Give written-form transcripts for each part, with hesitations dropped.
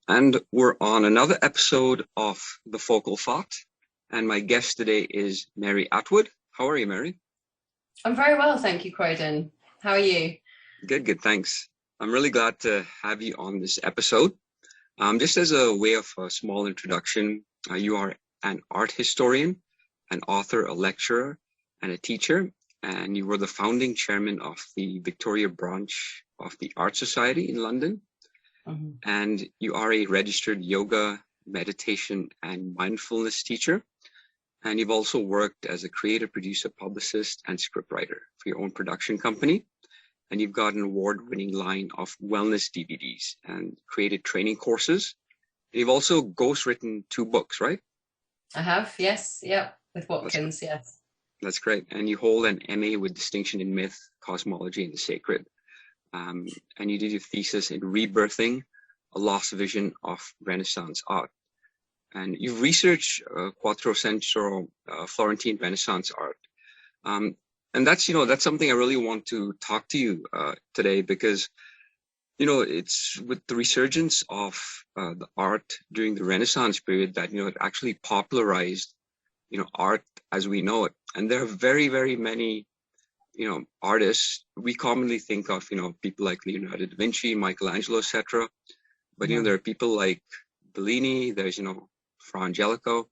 And we're on another episode of The Focal Thought. And my guest today is Mary Attwood. How are you, Mary? I'm very well, thank you, Croydon. How are you? Good, thanks. I'm really glad to have you on this episode. Just as a way of a small introduction, you are an art historian, an author, a lecturer, and a teacher. And you were the founding chairman of the Victoria branch of the Art Society in London. And you are a registered yoga, meditation, and mindfulness teacher. And you've also worked as a creative producer, publicist, and scriptwriter for your own production company. And you've got an award-winning line of wellness DVDs and created training courses. You've also ghostwritten 2 books, right? I have, yes. Yep, with Watkins, yes. That's great. And you hold an MA with distinction in myth, cosmology, and the sacred. And you did your thesis in Rebirthing, a lost vision of Renaissance art. And you've researched quattrocento Florentine Renaissance art. And that's something I really want to talk to you today, because, it's with the resurgence of the art during the Renaissance period that, it actually popularized, art as we know it. And there are very, very many artists. We commonly think of, people like Leonardo da Vinci, Michelangelo, etc. But, there are people like Bellini, there's, Fra Angelico,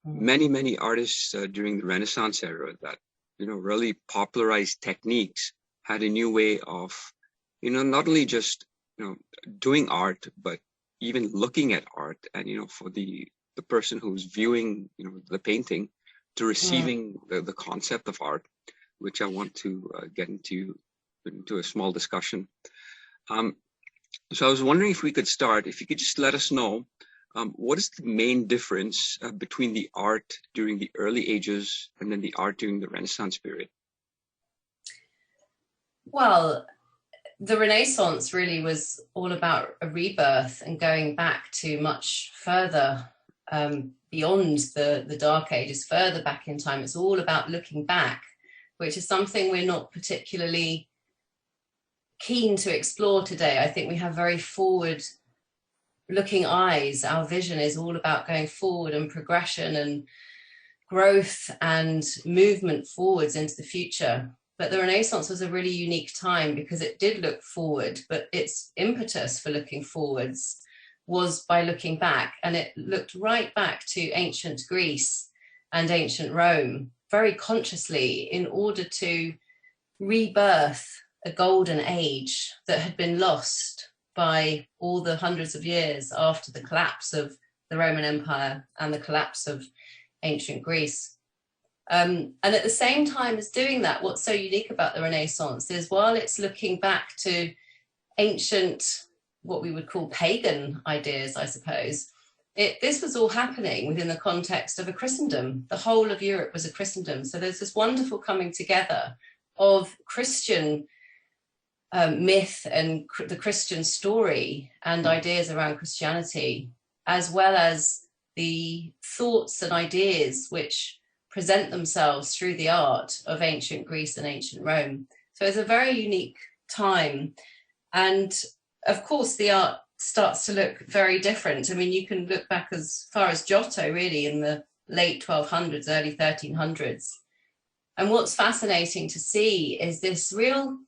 many, many artists during the Renaissance era that, really popularized techniques, had a new way of, not only just, doing art, but even looking at art and, for the person who's viewing, the painting to receiving the concept of art, which I want to get into a small discussion. So I was wondering if we could start, if you could just let us know, what is the main difference between the art during the early ages and then the art during the Renaissance period? Well, the Renaissance really was all about a rebirth and going back to much further beyond the Dark Ages, further back in time. It's all about looking back, which is something we're not particularly keen to explore today. I think we have very forward-looking eyes. Our vision is all about going forward and progression and growth and movement forwards into the future. But the Renaissance was a really unique time because it did look forward, but its impetus for looking forwards was by looking back, and it looked right back to ancient Greece and ancient Rome, very consciously, in order to rebirth a golden age that had been lost by all the hundreds of years after the collapse of the Roman Empire and the collapse of ancient Greece. And at the same time as doing that, what's so unique about the Renaissance is while it's looking back to ancient, what we would call pagan ideas, I suppose, this was all happening within the context of a Christendom. The whole of Europe was a Christendom. So there's this wonderful coming together of Christian myth and the Christian story and ideas around Christianity, as well as the thoughts and ideas which present themselves through the art of ancient Greece and ancient Rome. So it's a very unique time. And of course, the art starts to look very different. I mean, you can look back as far as Giotto, really, in the late 1200s, early 1300s. And what's fascinating to see is this real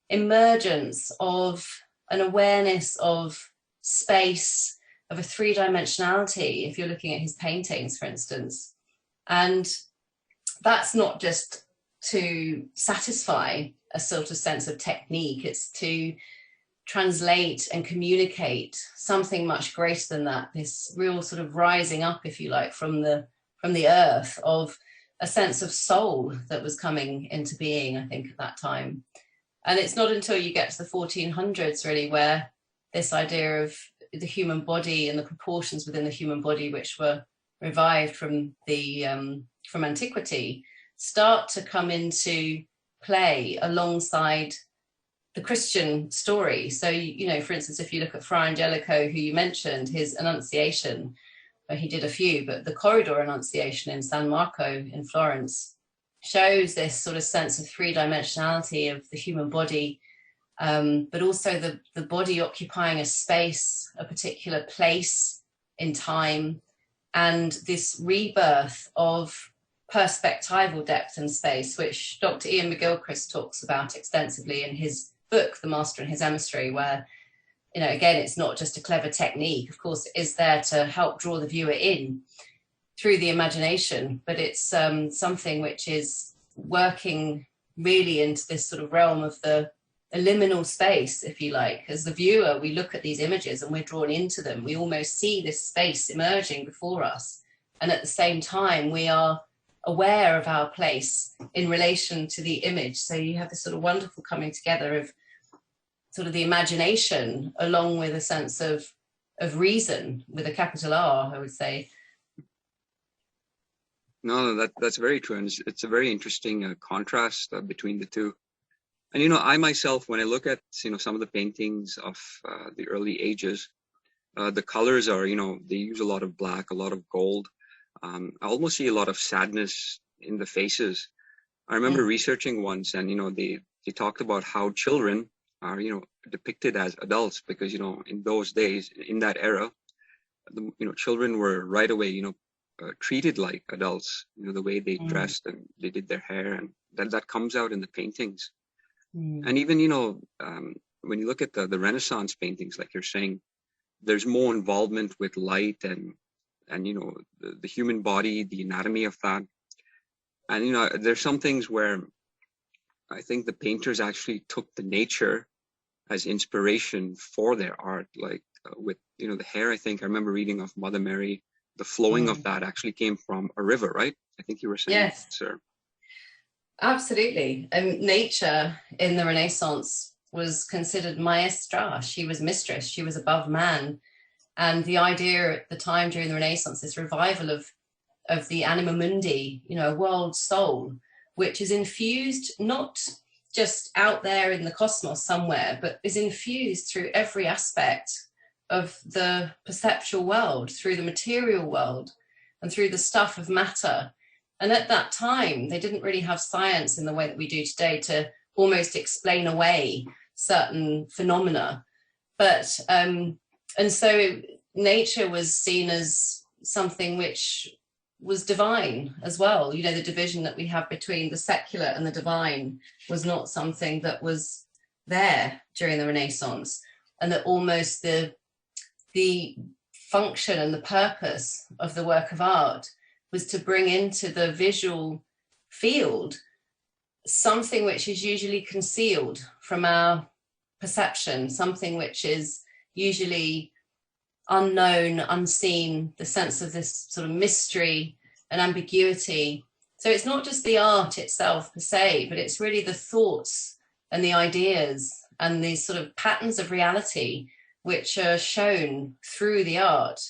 emergence of an awareness of space, of a 3-dimensionality, if you're looking at his paintings, for instance. And that's not just to satisfy a sort of sense of technique, it's to translate and communicate something much greater than that, this real sort of rising up, if you like, from the earth of a sense of soul that was coming into being, I think, at that time. And it's not until you get to the 1400s, really, where this idea of the human body and the proportions within the human body, which were revived from antiquity, start to come into play alongside the Christian story. So, for instance, if you look at Fra Angelico, who you mentioned, his Annunciation, he did a few, but the Corridor Annunciation in San Marco in Florence shows this sort of sense of 3-dimensionality of the human body but also the body occupying a space, a particular place in time, and this rebirth of perspectival depth and space, which Dr. Iain McGilchrist talks about extensively in his book, The Master and His Emissary, where, you know, again, it's not just a clever technique. Of course, it is there to help draw the viewer in through the imagination, but it's something which is working really into this sort of realm of the liminal space, if you like. As the viewer, we look at these images and we're drawn into them. We almost see this space emerging before us. And at the same time, we are aware of our place in relation to the image. So you have this sort of wonderful coming together of sort of the imagination along with a sense of reason, with a capital R, I would say. No, that's very true. And it's a very interesting contrast between the two. And, you know, I myself, when I look at, you know, some of the paintings of the early ages, the colors are, you know, they use a lot of black, a lot of gold. I almost see a lot of sadness in the faces. I remember researching once, and, you know, they talked about how children are, you know, depicted as adults, because, you know, in those days, in that era, you know, children were right away, you know, treated like adults, you know, the way they dressed and they did their hair, and that comes out in the paintings. And even, you know, when you look at the Renaissance paintings, like you're saying, there's more involvement with light and you know, the human body, the anatomy of that. And, you know, there's some things where I think the painters actually took the nature as inspiration for their art, like with, you know, the hair. I think I remember reading of Mother Mary, the flowing of that actually came from a river, right? I think you were saying, yes, sir. Absolutely. Nature in the Renaissance was considered maestra. She was mistress. She was above man. And the idea at the time during the Renaissance, this revival of the anima mundi, you know, a world soul, which is infused not just out there in the cosmos somewhere, but is infused through every aspect of the perceptual world, through the material world, and through the stuff of matter. And at that time, they didn't really have science in the way that we do today to almost explain away certain phenomena. But, and so nature was seen as something which was divine as well. You know, the division that we have between the secular and the divine was not something that was there during the Renaissance, and that almost the function and the purpose of the work of art was to bring into the visual field something which is usually concealed from our perception, something which is usually unknown, unseen, the sense of this sort of mystery and ambiguity. So it's not just the art itself per se, but it's really the thoughts and the ideas and these sort of patterns of reality which are shown through the art.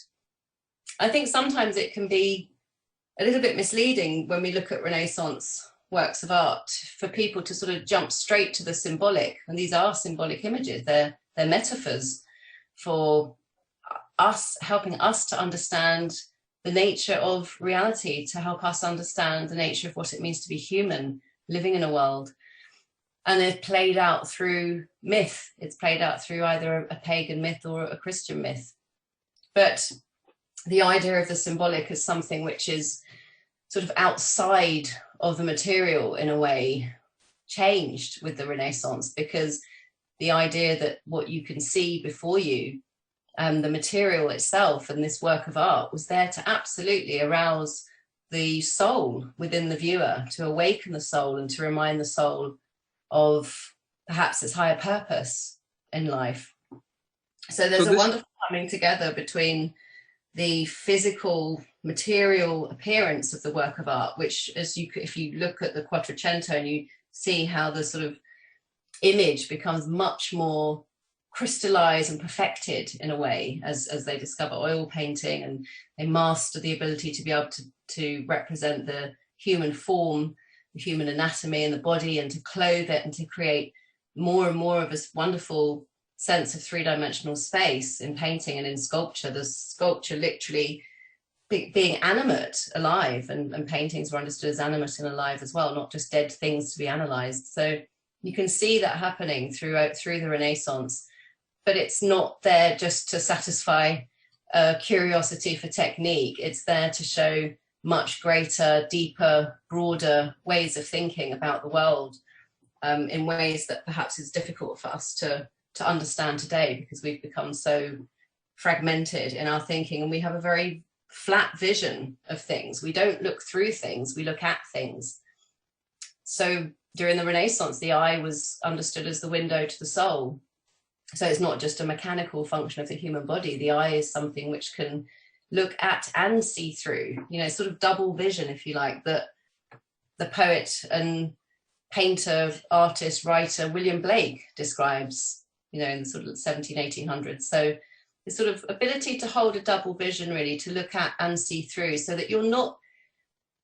I think sometimes it can be a little bit misleading when we look at Renaissance works of art for people to sort of jump straight to the symbolic. And these are symbolic images. They're metaphors for us, helping us to understand the nature of reality, to help us understand the nature of what it means to be human, living in a world. And it's played out through myth. It's played out through either a pagan myth or a Christian myth. But the idea of the symbolic is something which is sort of outside of the material in a way changed with the Renaissance, because the idea that what you can see before you, the material itself and this work of art was there to absolutely arouse the soul within the viewer, to awaken the soul and to remind the soul of perhaps its higher purpose in life. So there's a wonderful coming together between the physical material appearance of the work of art, which if you look at the quattrocento and you see how the sort of image becomes much more crystallized and perfected in a way as they discover oil painting, and they master the ability to be able to represent the human form, the human anatomy and the body, and to clothe it and to create more and more of this wonderful sense of three-dimensional space in painting and in sculpture. The sculpture literally being animate, alive, and paintings were understood as animate and alive as well, not just dead things to be analyzed. So You can see that happening through the Renaissance, but it's not there just to satisfy curiosity for technique. It's there to show much greater, deeper, broader ways of thinking about the world, in ways that perhaps is difficult for us to understand today, because we've become so fragmented in our thinking, and we have a very flat vision of things. We don't look through things, we look at things. So during the Renaissance, the eye was understood as the window to the soul. So it's not just a mechanical function of the human body. The eye is something which can look at and see through, you know, sort of double vision, if you like, that the poet and painter, artist, writer William Blake describes, you know, in the sort of 1800s. So the sort of ability to hold a double vision, really, to look at and see through, so that you're not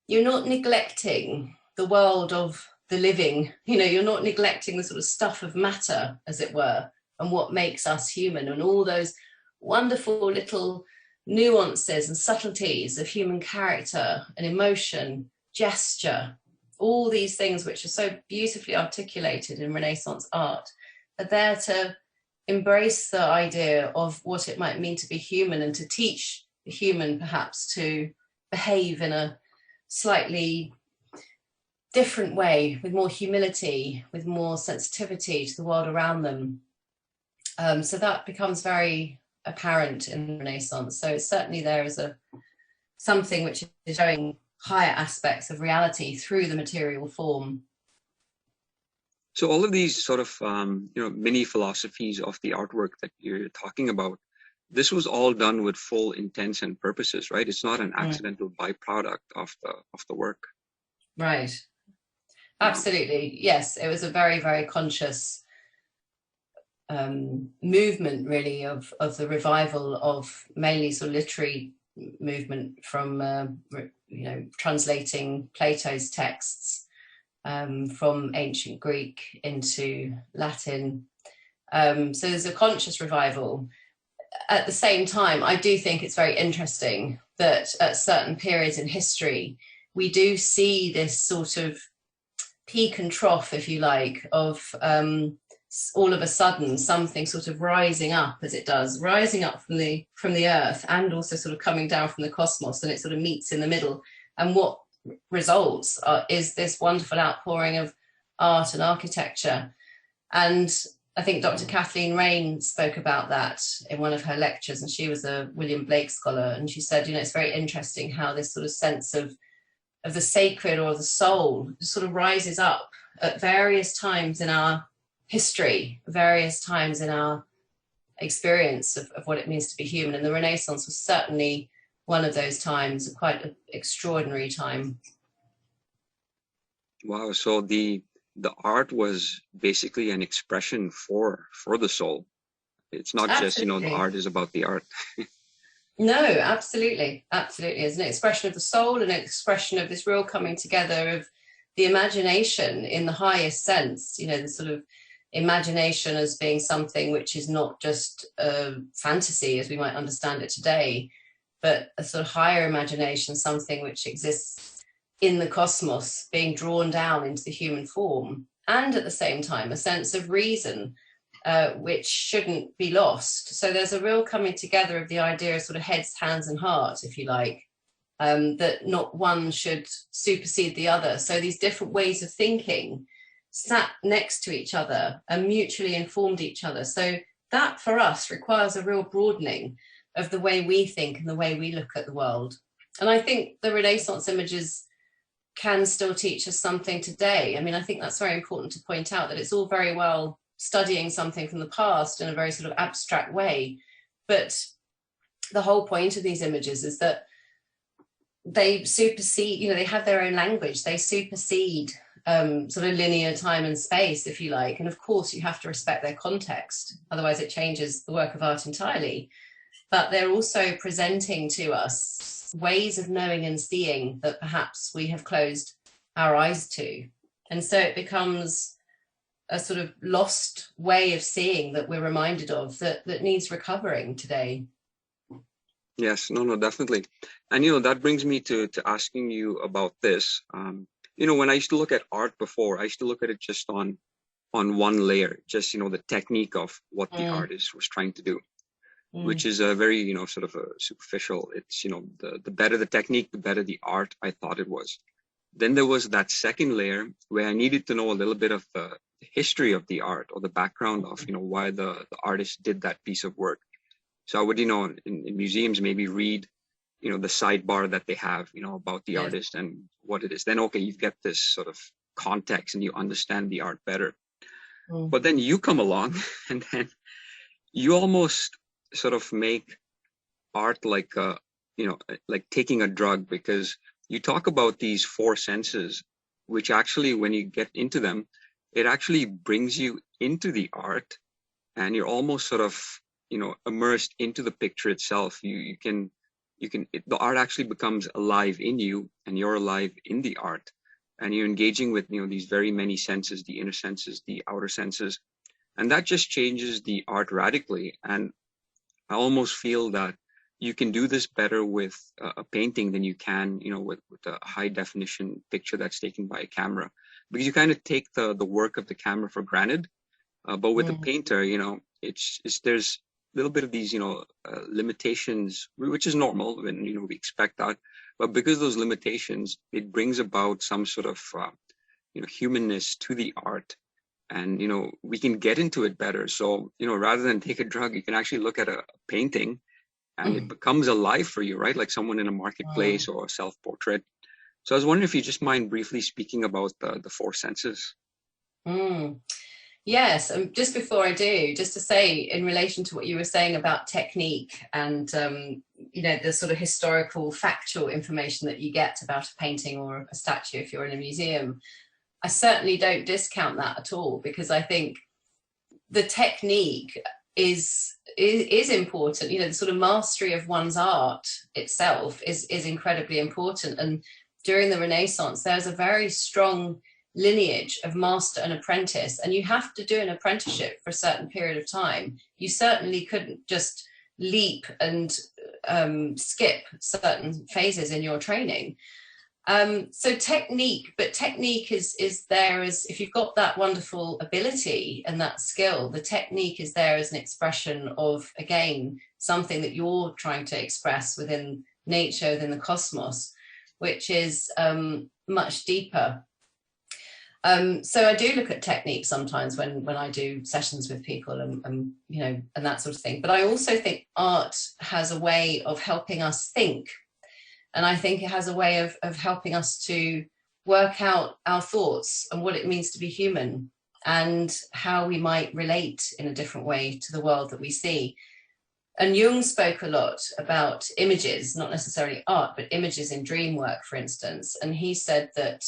neglecting the world of the living, you know, you're not neglecting the sort of stuff of matter, as it were, and what makes us human, and all those wonderful little nuances and subtleties of human character and emotion, gesture, all these things which are so beautifully articulated in Renaissance art, are there to embrace the idea of what it might mean to be human, and to teach the human perhaps to behave in a slightly different way, with more humility, with more sensitivity to the world around them. So that becomes very apparent in the Renaissance. So certainly there is something which is showing higher aspects of reality through the material form. So all of these sort of mini philosophies of the artwork that you're talking about, this was all done with full intents and purposes, right? It's not an accidental byproduct of the work. Right. Absolutely. Yes, it was a very, very conscious movement, really, of the revival of mainly sort of literary movement from translating Plato's texts from ancient Greek into Latin. So there's a conscious revival. At the same time, I do think it's very interesting that at certain periods in history, we do see this sort of peak and trough, if you like, of all of a sudden something sort of rising up, as it does, rising up from the earth, and also sort of coming down from the cosmos, and it sort of meets in the middle. And what results is this wonderful outpouring of art and architecture. And I think Dr. Kathleen Raine spoke about that in one of her lectures, and she was a William Blake scholar, and she said, you know, it's very interesting how this sort of sense of the sacred or the soul sort of rises up at various times in our history, various times in our experience of what it means to be human. And the Renaissance was certainly one of those times, quite an extraordinary time. Wow, so the art was basically an expression for the soul. It's not just, the art is about the art. No, absolutely. Absolutely. It's an expression of the soul, and an expression of this real coming together of the imagination in the highest sense, you know, the sort of imagination as being something which is not just a fantasy as we might understand it today, but a sort of higher imagination, something which exists in the cosmos, being drawn down into the human form, and at the same time a sense of reason, which shouldn't be lost. So there's a real coming together of the idea of sort of heads, hands and heart, if you like, that not one should supersede the other. So these different ways of thinking sat next to each other and mutually informed each other. So that for us requires a real broadening of the way we think and the way we look at the world. And I think the Renaissance images can still teach us something today. I mean, I think that's very important to point out, that it's all very well studying something from the past in a very sort of abstract way, but the whole point of these images is that they supersede, you know, they have their own language, they supersede sort of linear time and space, if you like. And of course you have to respect their context, otherwise it changes the work of art entirely. But they're also presenting to us ways of knowing and seeing that perhaps we have closed our eyes to. And so it becomes a sort of lost way of seeing that we're reminded of, that needs recovering today. Yes, no, definitely. And, that brings me to asking you about this. When I used to look at art before, I used to look at it just on on one layer, just, the technique of what the artist was trying to do, which is a very, sort of a superficial. It's, the better the technique, the better the art I thought it was. Then there was that second layer where I needed to know a little bit of the history of the art, or the background of, why the artist did that piece of work. So I would, in museums, maybe read, the sidebar that they have, about the artist and what it is. Then, okay, you get this sort of context and you understand the art better. But then you come along and then you almost sort of make art like, like taking a drug, because you talk about these four senses, which actually, when you get into them, it actually brings you into the art, and you're almost sort of, immersed into the picture itself. The art actually becomes alive in you, and you're alive in the art, and you're engaging with, these very many senses, the inner senses, the outer senses, and that just changes the art radically. And I almost feel that you can do this better with a painting than you can, with a high definition picture that's taken by a camera, because you kind of take the work of the camera for granted. But with a painter, there's a little bit of these, limitations, which is normal, and, we expect that. But because of those limitations, it brings about some sort of, humanness to the art. And, we can get into it better. So, rather than take a drug, you can actually look at a painting, and it becomes alive for you, right? Like someone in a marketplace or a self-portrait. So I was wondering if you just mind briefly speaking about the four senses. Yes, and just before I do, just to say, in relation to what you were saying about technique and, the sort of historical, factual information that you get about a painting or a statue if you're in a museum, I certainly don't discount that at all, because I think the technique is important. The sort of mastery of one's art itself is incredibly important. And during the Renaissance, there's a very strong lineage of master and apprentice, and you have to do an apprenticeship for a certain period of time. You certainly couldn't just leap and skip certain phases in your training. So technique is there as, if you've got that wonderful ability and that skill, the technique is there as an expression of, again, something that you're trying to express within nature, within the cosmos, which is much deeper. So I do look at technique sometimes when I do sessions with people and that sort of thing. But I also think art has a way of helping us think. And I think it has a way of helping us to work out our thoughts and what it means to be human, and how we might relate in a different way to the world that we see. And Jung spoke a lot about images, not necessarily art, but images in dream work, for instance. And he said that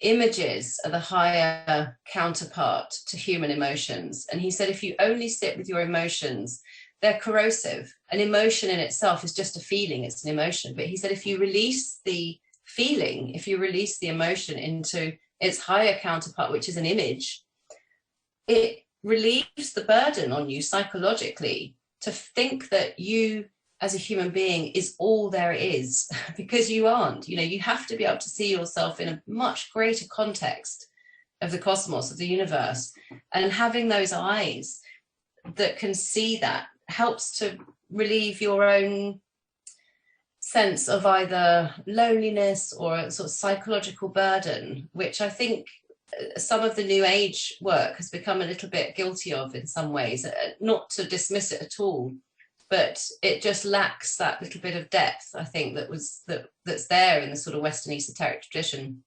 images are the higher counterpart to human emotions. And he said, if you only sit with your emotions, they're corrosive. An emotion in itself is just a feeling, it's an emotion. But he said, if you release the feeling, if you release the emotion into its higher counterpart, which is an image, it relieves the burden on you psychologically to think that you as a human being is all there is, because you aren't. You have to be able to see yourself in a much greater context of the cosmos, of the universe, and having those eyes that can see that helps to relieve your own sense of either loneliness or a sort of psychological burden, which I think some of the New Age work has become a little bit guilty of in some ways. Not to dismiss it at all, but it just lacks that little bit of depth, I think, that's there in the sort of Western esoteric tradition.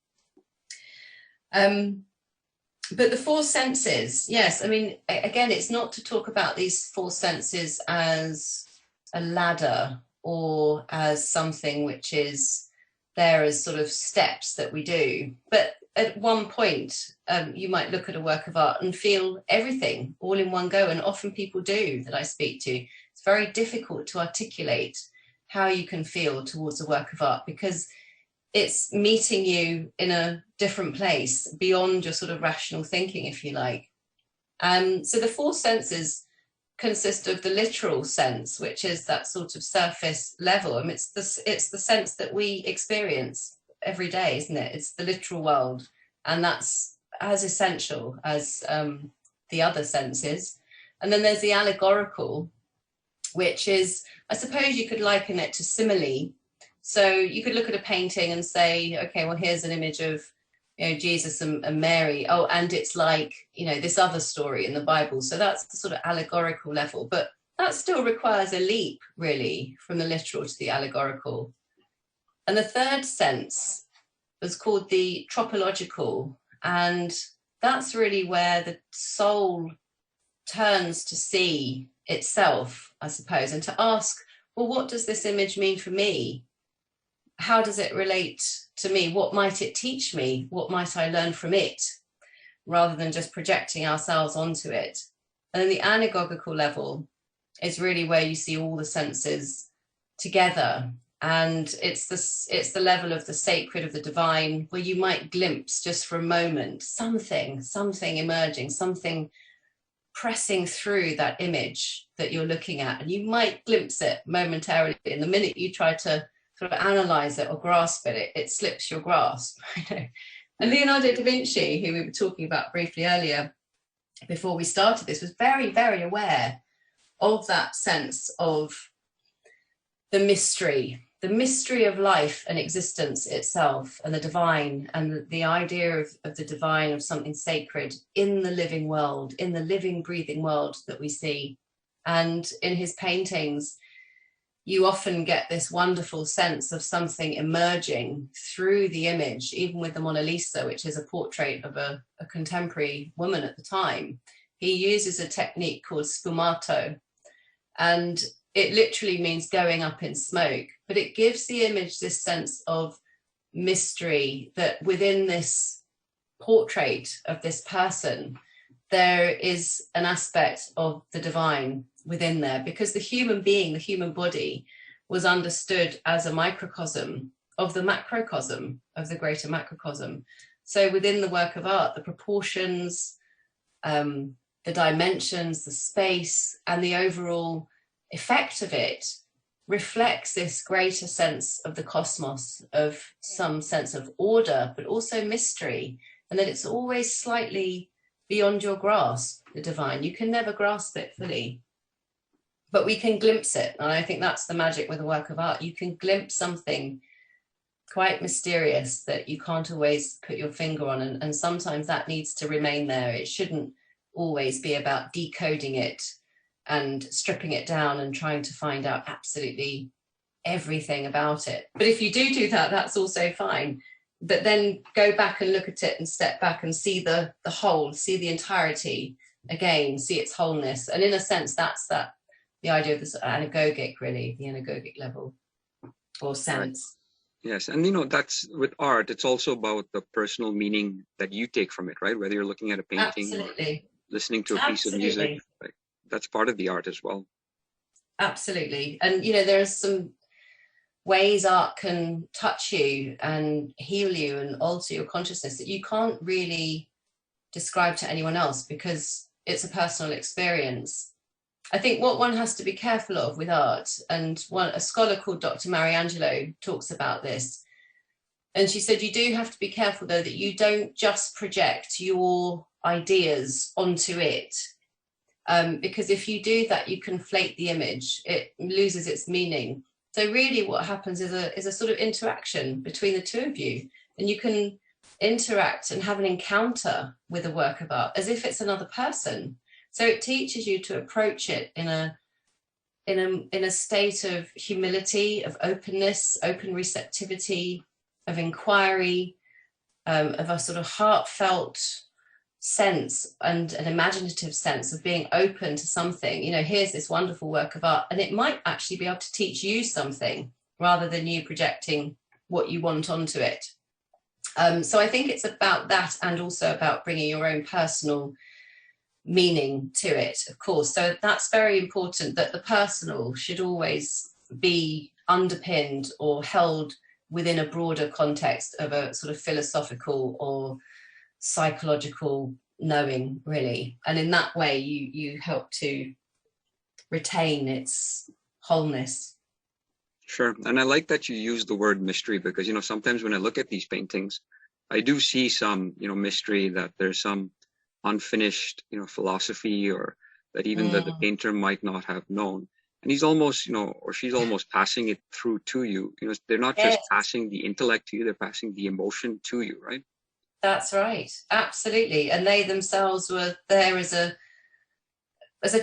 But the four senses, yes, I mean, again, it's not to talk about these four senses as a ladder or as something which is there as sort of steps that we do. But at one point, you might look at a work of art and feel everything all in one go. And often people do that I speak to. It's very difficult to articulate how you can feel towards a work of art, because it's meeting you in a different place beyond your sort of rational thinking, if you like. So the four senses consist of the literal sense, which is that sort of surface level. I mean, it's the sense that we experience every day, isn't it? It's the literal world, and that's as essential as the other senses. And then there's the allegorical, which is, I suppose you could liken it to simile. So you could look at a painting and say, okay, well, here's an image of, you know, Jesus and Mary. Oh, and it's like, you know, this other story in the Bible. So that's the sort of allegorical level. But that still requires a leap, really, from the literal to the allegorical. And the third sense was called the tropological. And that's really where the soul turns to see itself, I suppose, and to ask, well, what does this image mean for me? How does it relate to me? What might it teach me? What might I learn from it? Rather than just projecting ourselves onto it. And then the anagogical level is really where you see all the senses together. And it's the level of the sacred, of the divine, where you might glimpse just for a moment something emerging, something pressing through that image that you're looking at. And you might glimpse it momentarily. And the minute you try to sort of analyze it or grasp it, it slips your grasp. And Leonardo da Vinci, who we were talking about briefly earlier before we started this, was very, very aware of that sense of the mystery of life and existence itself, and the divine, and the idea of the divine, of something sacred in the living world, in the living, breathing world that we see. And in his paintings, you often get this wonderful sense of something emerging through the image, even with the Mona Lisa, which is a portrait of a contemporary woman at the time. He uses a technique called sfumato, and it literally means going up in smoke, but it gives the image this sense of mystery, that within this portrait of this person, there is an aspect of the divine within there, because the human being, the human body, was understood as a microcosm of the macrocosm, of the greater macrocosm. So within the work of art, the proportions, the dimensions, the space, and the overall effect of it reflects this greater sense of the cosmos, of some sense of order, but also mystery, and that it's always slightly beyond your grasp, the divine. You can never grasp it fully, but we can glimpse it. And I think that's the magic with a work of art. You can glimpse something quite mysterious that you can't always put your finger on, and sometimes that needs to remain there. It shouldn't always be about decoding it and stripping it down and trying to find out absolutely everything about it. But if you do that, that's also fine. But then go back and look at it and step back and see the whole, see the entirety again, see its wholeness. And in a sense, that's the idea of this anagogic, really, the anagogic level or sense. Right. Yes, and you know, that's with art, it's also about the personal meaning that you take from it, right? Whether you're looking at a painting or listening to a piece of music, right? That's part of the art as well. Absolutely. And you know, there's some ways art can touch you and heal you and alter your consciousness that you can't really describe to anyone else, because it's a personal experience. I think what one has to be careful of with art, and a scholar called Dr. Mariangelo talks about this, and she said you do have to be careful though that you don't just project your ideas onto it, because if you do that, you conflate the image, it loses its meaning. So really what happens is a sort of interaction between the two of you, and you can interact and have an encounter with a work of art as if it's another person. So it teaches you to approach it in a state of humility, of openness, open receptivity, of inquiry, of a sort of heartfelt sense and an imaginative sense of being open to something. You know, here's this wonderful work of art, and it might actually be able to teach you something rather than you projecting what you want onto it. So I think it's about that, and also about bringing your own personal meaning to it, of course. So that's very important, that the personal should always be underpinned or held within a broader context of a sort of philosophical or psychological knowing, really. And in that way you help to retain its wholeness. Sure. And I like that you use the word mystery, because you know, sometimes when I look at these paintings, I do see some, you know, mystery, that there's some unfinished, philosophy, or that even the painter might not have known. And he's almost, or she's almost passing it through to you. They're not just passing the intellect to you, they're passing the emotion to you, right? That's right. Absolutely. And they themselves were there as a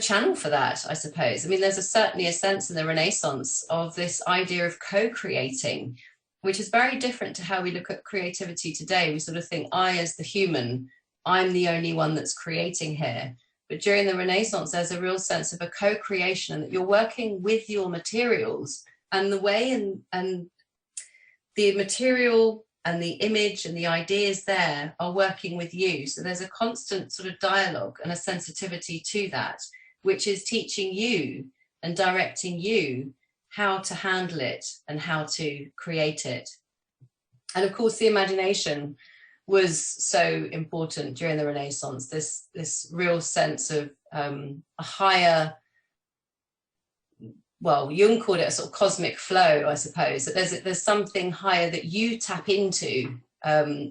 channel for that, I suppose. I mean, there's certainly a sense in the Renaissance of this idea of co-creating, which is very different to how we look at creativity today. We sort of think, I as the human, I'm the only one that's creating here. But during the Renaissance, there's a real sense of a co-creation, and that you're working with your materials, and the way and the material and the image and the ideas there are working with you. So there's a constant sort of dialogue and a sensitivity to that, which is teaching you and directing you how to handle it and how to create it. And of course, the imagination was so important during the Renaissance, this real sense of a higher, well, Jung called it a sort of cosmic flow, I suppose, that there's something higher that you tap into,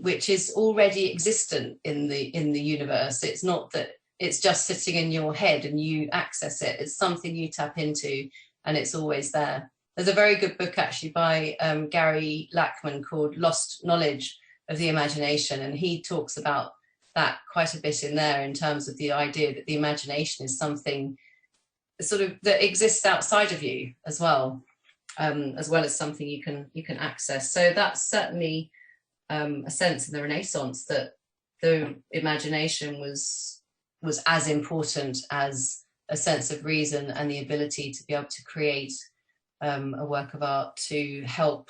which is already existent in the universe. It's not that it's just sitting in your head and you access it. It's something you tap into, and it's always there. There's a very good book actually by Gary Lachman called Lost Knowledge of the Imagination, and he talks about that quite a bit in there, in terms of the idea that the imagination is something sort of that exists outside of you as well as something you can access. So that's certainly a sense in the Renaissance that the imagination was as important as a sense of reason and the ability to be able to create a work of art to help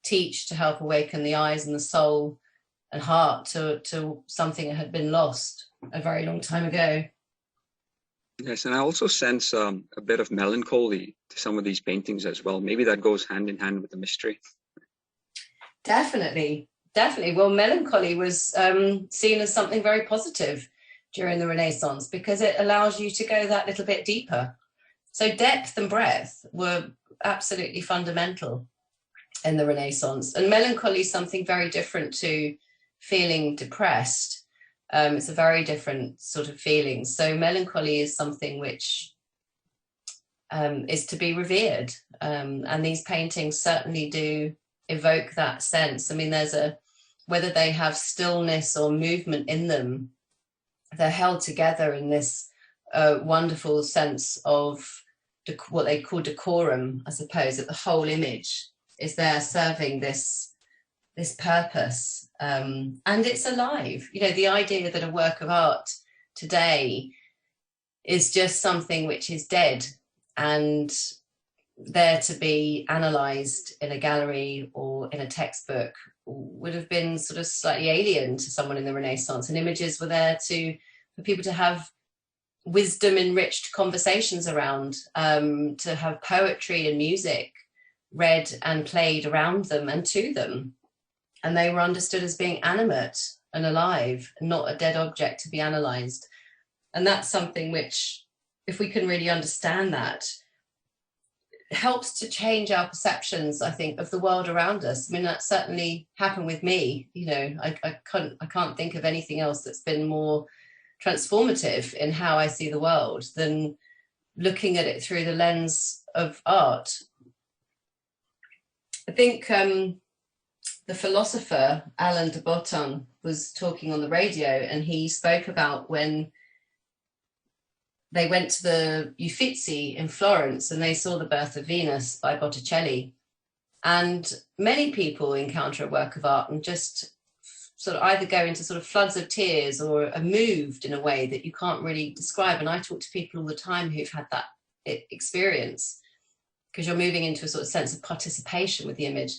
teach, to help awaken the eyes and the soul and heart to something that had been lost a very long time ago. Yes, and I also sense a bit of melancholy to some of these paintings as well. Maybe that goes hand in hand with the mystery. Definitely. Well, melancholy was seen as something very positive during the Renaissance, because it allows you to go that little bit deeper. So depth and breadth were absolutely fundamental in the Renaissance. And melancholy is something very different to feeling depressed. It's a very different sort of feeling. So melancholy is something which is to be revered. And these paintings certainly do evoke that sense. I mean, whether they have stillness or movement in them, they're held together in this wonderful sense of what they call decorum, I suppose, that the whole image is there serving this purpose, and it's alive. The idea that a work of art today is just something which is dead and there to be analysed in a gallery or in a textbook would have been sort of slightly alien to someone in the Renaissance. And images were there for people to have wisdom-enriched conversations around, to have poetry and music read and played around them and to them. And they were understood as being animate and alive, and not a dead object to be analysed. And that's something which, if we can really understand that, helps to change our perceptions, I think, of the world around us. I mean, that certainly happened with me. I can't think of anything else that's been more transformative in how I see the world than looking at it through the lens of art. I think the philosopher Alain de Botton was talking on the radio, and he spoke about when they went to the Uffizi in Florence and they saw The Birth of Venus by Botticelli. And many people encounter a work of art and just sort of either go into sort of floods of tears or are moved in a way that you can't really describe. And I talk to people all the time who've had that experience, because you're moving into a sort of sense of participation with the image.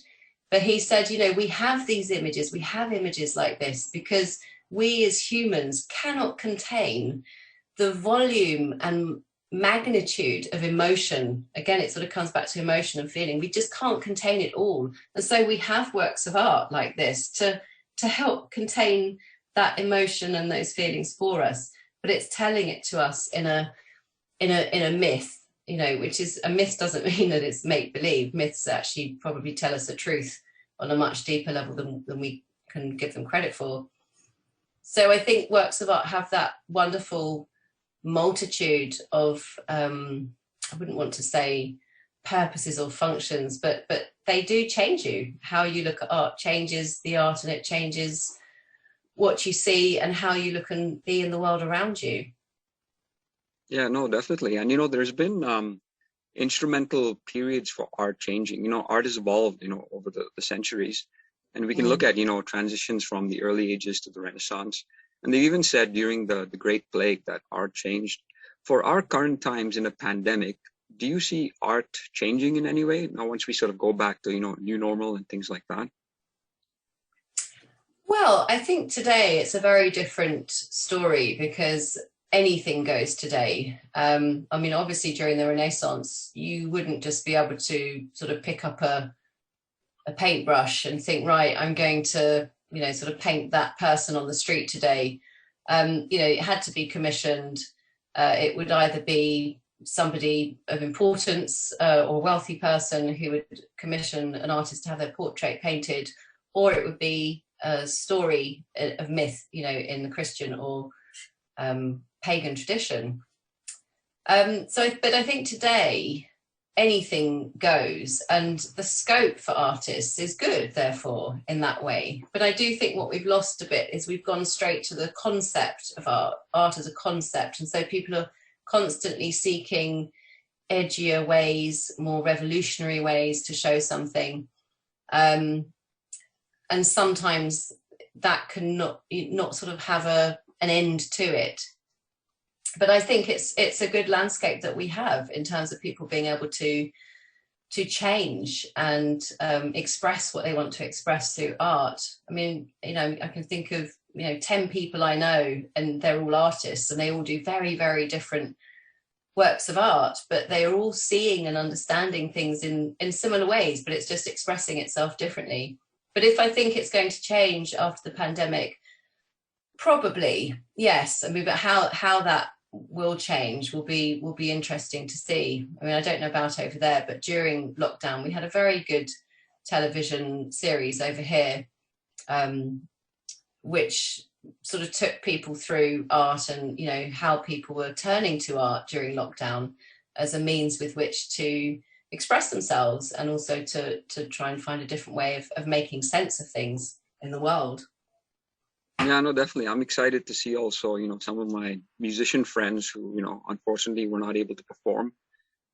But he said, we have these images, we have images like this because we as humans cannot contain the volume and magnitude of emotion. Again, it sort of comes back to emotion and feeling. We just can't contain it all. And so we have works of art like this to help contain that emotion and those feelings for us. But it's telling it to us in a myth, which is, a myth doesn't mean that it's make-believe. Myths actually probably tell us the truth on a much deeper level than we can give them credit for. So I think works of art have that wonderful multitude of, I wouldn't want to say purposes or functions, but they do change you. How you look at art changes the art, and it changes what you see and how you look and be in the world around you. Yeah, no, definitely. And, there's been instrumental periods for art changing. Art has evolved, over the centuries. And we can look at, transitions from the early ages to the Renaissance. And they even said during the Great Plague that art changed. For our current times in a pandemic, do you see art changing in any way now once we sort of go back to, new normal and things like that? Well, I think today it's a very different story because anything goes today. I mean, obviously during the Renaissance, you wouldn't just be able to sort of pick up a paintbrush and think, right, I'm going to, sort of paint that person on the street today. It had to be commissioned. It would either be somebody of importance or a wealthy person who would commission an artist to have their portrait painted, or it would be a story of myth, in the Christian or pagan tradition. But I think today anything goes, and the scope for artists is good, therefore, in that way. But I do think what we've lost a bit is we've gone straight to the concept of art as a concept. And so people are constantly seeking edgier ways, more revolutionary ways to show something. And sometimes that can not sort of have an end to it. But I think it's a good landscape that we have in terms of people being able to change and express what they want to express through art. I mean, I can think of 10 people I know, and they're all artists, and they all do very, very different works of art, but they are all seeing and understanding things in similar ways, but it's just expressing itself differently. But if I think it's going to change after the pandemic, probably yes. I mean, but how that will change will be interesting to see. I mean, I don't know about over there, but during lockdown we had a very good television series over here, which sort of took people through art and how people were turning to art during lockdown as a means with which to express themselves, and also to try and find a different way of making sense of things in the world. Yeah, no, definitely. I'm excited to see also, some of my musician friends who, unfortunately were not able to perform,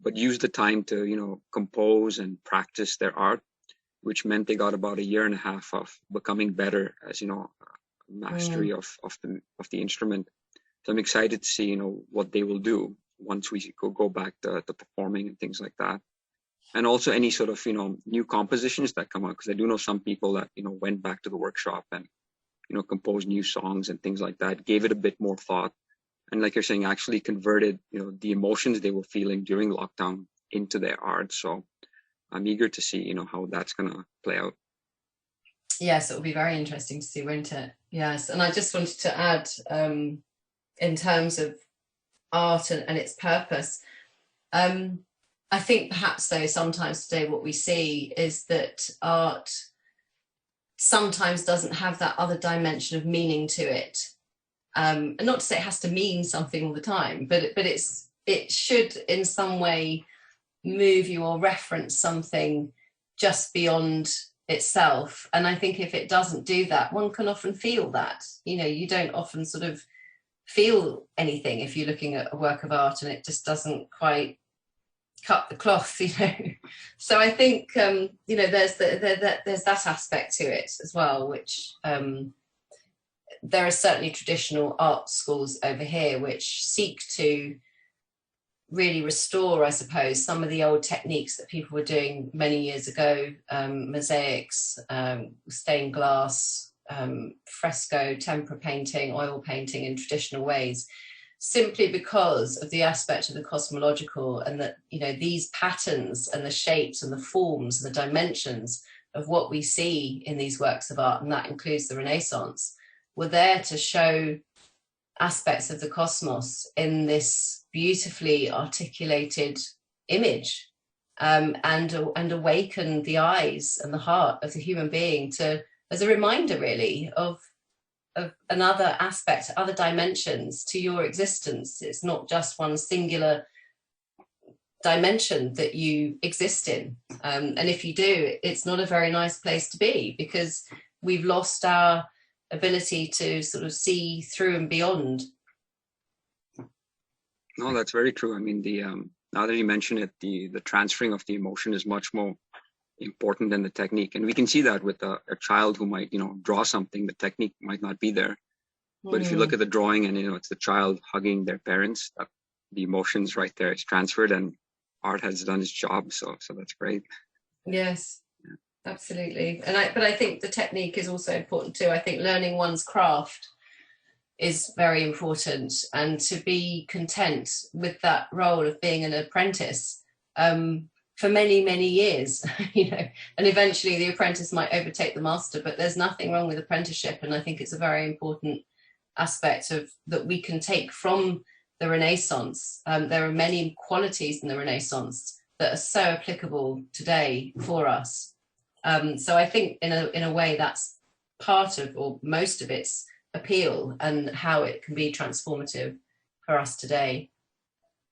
but used the time to, compose and practice their art, which meant they got about 1.5 years of becoming better as, mastery of the instrument. So I'm excited to see, what they will do once we go back to performing and things like that. And also any sort of, new compositions that come out, because I do know some people that, went back to the workshop and, composed new songs and things like that, gave it a bit more thought. And like you're saying, actually converted, the emotions they were feeling during lockdown into their art. So I'm eager to see, how that's going to play out. Yes, it will be very interesting to see, won't it? Yes. And I just wanted to add, in terms of art and its purpose, I think perhaps though sometimes today what we see is that art sometimes doesn't have that other dimension of meaning to it. And not to say it has to mean something all the time, but it should in some way move you or reference something just beyond itself. And I think if it doesn't do that, one can often feel that. You don't often sort of feel anything if you're looking at a work of art and it just doesn't quite cut the cloth, So I think there's that aspect to it as well, which there are certainly traditional art schools over here which seek to really restore, I suppose, some of the old techniques that people were doing many years ago, mosaics, stained glass, fresco, tempera painting, oil painting in traditional ways, simply because of the aspect of the cosmological, and that, these patterns and the shapes and the forms and the dimensions of what we see in these works of art, and that includes the Renaissance, were there to show aspects of the cosmos in this beautifully articulated image, and awaken the eyes and the heart of the human being as a reminder really of another aspect, other dimensions to your existence. It's not just one singular dimension that you exist in. And if you do, it's not a very nice place to be, because we've lost our ability to sort of see through and beyond. No, that's very true. I mean, now that you mention it, the transferring of the emotion is much more important than the technique. And we can see that with a child who might, draw something, the technique might not be there. But if you look at the drawing and, it's the child hugging their parents, the emotions right there, it's transferred, and art has done its job. So that's great. Yes, absolutely. But I think the technique is also important too. I think learning one's craft is very important, and to be content with that role of being an apprentice for many, many years, and eventually the apprentice might overtake the master, but there's nothing wrong with apprenticeship. And I think it's a very important aspect that we can take from the Renaissance. There are many qualities in the Renaissance that are so applicable today for us. So I think in a way that's part of, or most of its appeal, and how it can be transformative for us today.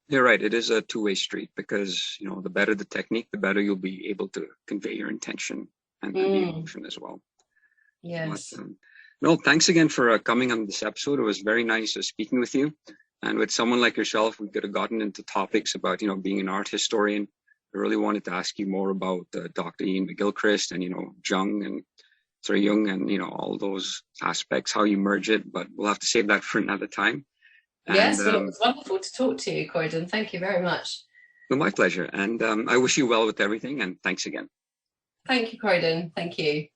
You're right. It is a two-way street, because the better the technique, the better you'll be able to convey your intention and the emotion as well. Yes. But, no, thanks again for coming on this episode. It was very nice speaking with you. And with someone like yourself, we could have gotten into topics about being an art historian. I really wanted to ask you more about Dr. Iain McGilchrist and Jung and all those aspects, how you merge it, but we'll have to save that for another time. And, yes, well, it was wonderful to talk to you, Croydon. Thank you very much. Well, my pleasure. And I wish you well with everything, and thanks again. Thank you, Croydon. Thank you.